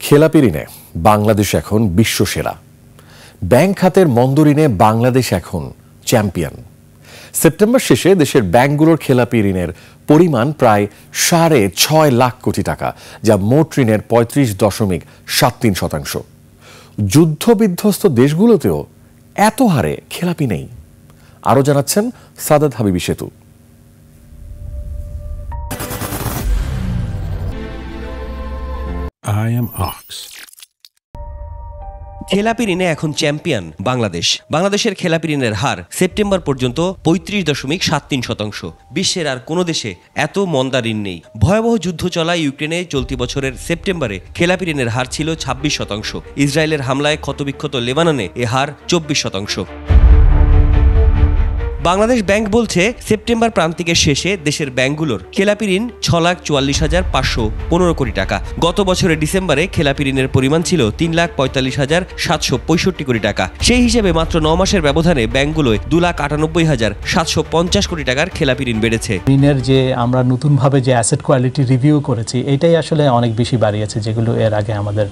খেলাপি ঋণে বাংলাদেশ এখন বিশ্বসেরা। ব্যাংক খাতের মন্দ ঋণে বাংলাদেশ এখন চ্যাম্পিয়ন। সেপ্টেম্বর শেষে দেশের ব্যাংকগুলোর খেলাপি ঋণের পরিমাণ প্রায় ৬.৫ লাখ কোটি টাকা, যা মোট ঋণের ৩৫.৭৩%। যুদ্ধবিধ্বস্ত দেশগুলোতেও এত হারে খেলাপি নেই। আরও জানাচ্ছেন সাদাত হাবিবি সেতু। খেলাপি ঋণে এখন চ্যাম্পিয়ন বাংলাদেশ। বাংলাদেশের খেলাপি ঋণের হার সেপ্টেম্বর পর্যন্ত ৩৫.৭৩%। বিশ্বের আর কোনো দেশে এত মন্দা ঋণ নেই। ভয়াবহ যুদ্ধ চলা ইউক্রেনে চলতি বছরের সেপ্টেম্বরে খেলাপি ঋণের হার ছিল ২৬%। ইসরায়েলের হামলায় ক্ষতবিক্ষত লেবাননে এ হার ২৪%। বাংলাদেশ ব্যাংক বলছে, সেপ্টেম্বর প্রান্তিকের শেষে দেশের ব্যাংকগুলোর খেলাপি ঋণ ৬,৪৪,৫১৫ কোটি টাকা। গত বছরের ডিসেম্বরে খেলাপি ঋণের পরিমাণ ছিল ৩,৪৫,৭৬৫ কোটি টাকা। সেই হিসেবে মাত্র ৯ মাসের ব্যবধানে ব্যাংকগুলোয় ২,৯৮,৭৫০ কোটি টাকার খেলাপি ঋণ বেড়েছে। ঋণের যে আমরা নতুনভাবে যে অ্যাসেট কোয়ালিটি রিভিউ করেছি, এটাই আসলে অনেক বেশি বাড়িয়েছে, যেগুলো এর আগে আমাদের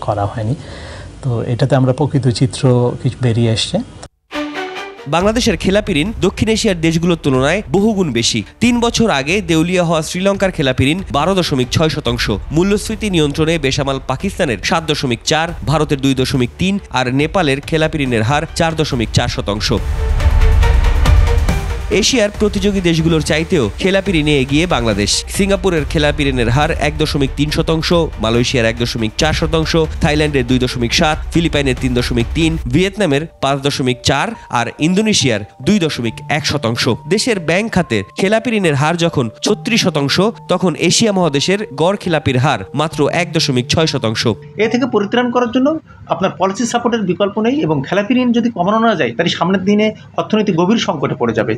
করা হয়নি। তো এটাতে আমরা প্রকৃত চিত্র কিছু বেরিয়ে এসছে। বাংলাদেশের খেলাপি ঋণ দক্ষিণ এশিয়ার দেশগুলোর তুলনায় বহুগুণ বেশি। ৩ বছর আগে দেউলিয়া হওয়া শ্রীলঙ্কার খেলাপি ঋণ ১২.৬%, মূল্যস্ফীতি নিয়ন্ত্রণে বেসামাল পাকিস্তানের ৭.৪, ভারতের ২.৩ আর নেপালের খেলাপি ঋণের হার ৪.৪%। এশিয়ার প্রতিযোগী দেশগুলোর চাইতেও খেলাপি ঋণে এগিয়ে বাংলাদেশ। সিঙ্গাপুরের খেলাপি ঋণের হার ১.৩%, মালয়েশিয়ার ১.৪%, থাইল্যান্ডের ২.৭, ফিলিপাইনের ৩.৩, ভিয়েতনামের ৫.৪ আর ইন্দোনেশিয়ার ২.১%। দেশের ব্যাংক খাতের খেলাপি ঋণের হার যখন ৩৬%, তখন এশিয়া মহাদেশের গড় খেলাপির হার মাত্র ১.৬%। এ থেকে পরিত্রাণ করার জন্য আপনার পলিসি সাপোর্টের বিকল্প নেই, এবং খেলাপি ঋণ যদি কমানো না যায়, তাহলে সামনের দিনে অর্থনীতি গভীর সংকটে পড়ে যাবে।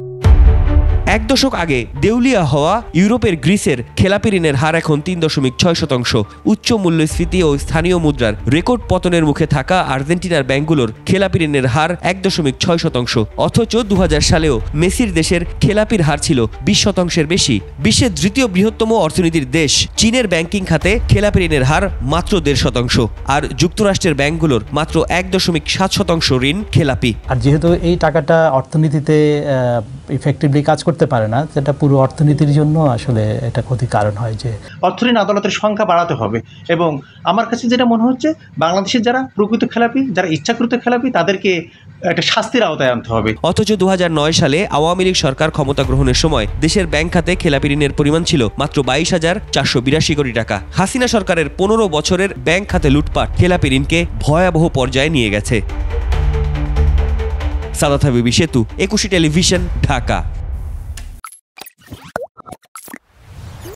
১ দশক আগে দেউলিয়া হওয়া ইউরোপের গ্রিসের খেলাপি ঋণের হার এখন ৩.৬%। উচ্চ মূল্যস্ফীতি ও স্থানীয় মুদ্রার রেকর্ড পতনের মুখে থাকা আর্জেন্টিনার ব্যাংকগুলোর খেলাপি ঋণের হার ১.৬%। অথচ ২০০০ সালেও মেসির দেশের খেলাপির হার ছিল ২০% বেশি। বিশ্বের তৃতীয় বৃহত্তম অর্থনীতির দেশ চীনের ব্যাংকিং খাতে খেলাপি ঋণের হার মাত্র ১.৫%, আর যুক্তরাষ্ট্রের ব্যাংকগুলোর মাত্র ১.৭% ঋণ খেলাপি। আর যেহেতু এই টাকাটা অর্থনীতিতে ইফেক্টিভলি কাজ করতে পারে না, যেটা পুরো অর্থনীতির জন্য আসলে এটা ক্ষতির কারণ হয়। যে অর্থঋণ আদালতের সংখ্যা বাড়াতে হবে, এবং আমার কাছে যেটা মনে হচ্ছে, বাংলাদেশের যারা প্রকৃত খেলাপি, যারা ইচ্ছাকৃত খেলাপি, তাদেরকে একটা শাস্তির আওতায় আনতে হবে। অথচ ২০০৯ সালে আওয়ামী লীগ সরকার ক্ষমতা গ্রহণের সময় দেশের ব্যাংক খাতে খেলাপি ঋণের পরিমাণ ছিল মাত্র ২২,৪৮২ কোটি টাকা। হাসিনা সরকারের ১৫ বছরের ব্যাংক খাতে লুটপাট খেলাপি ঋণকে ভয়াবহ পর্যায়ে নিয়ে গেছে। সাদাত হাবিবি সেতু, ২১ টেলিভিশন, ঢাকা।